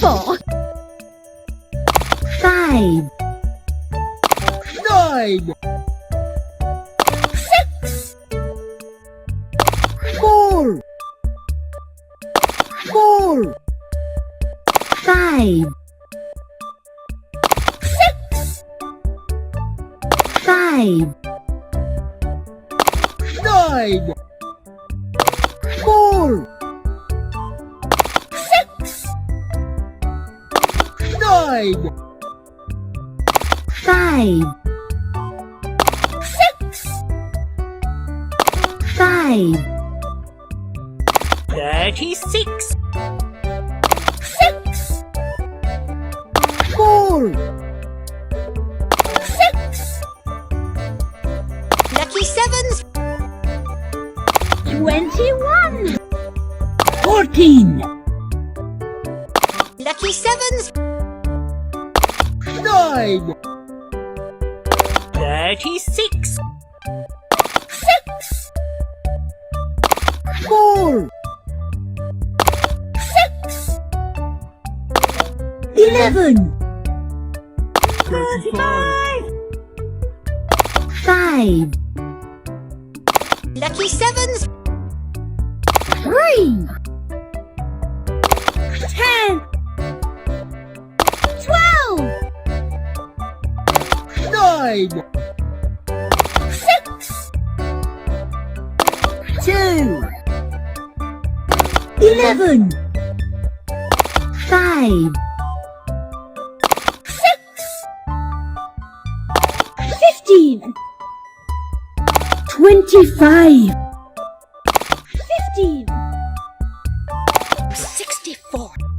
4. 5. 9. 6. 4. 4. 5. 6. 5. 9. 4. 6. 9. 5. 6. 5. 36. 6. 4. 6. Lucky sevens. 21. 14. Lucky sevens. 9. 36. 6. 4. 6. 11. 35. 5. Lucky sevens. 3. 10. 12. 9. 6. 2. 11. 5. 6. 15. 25. 15. 64.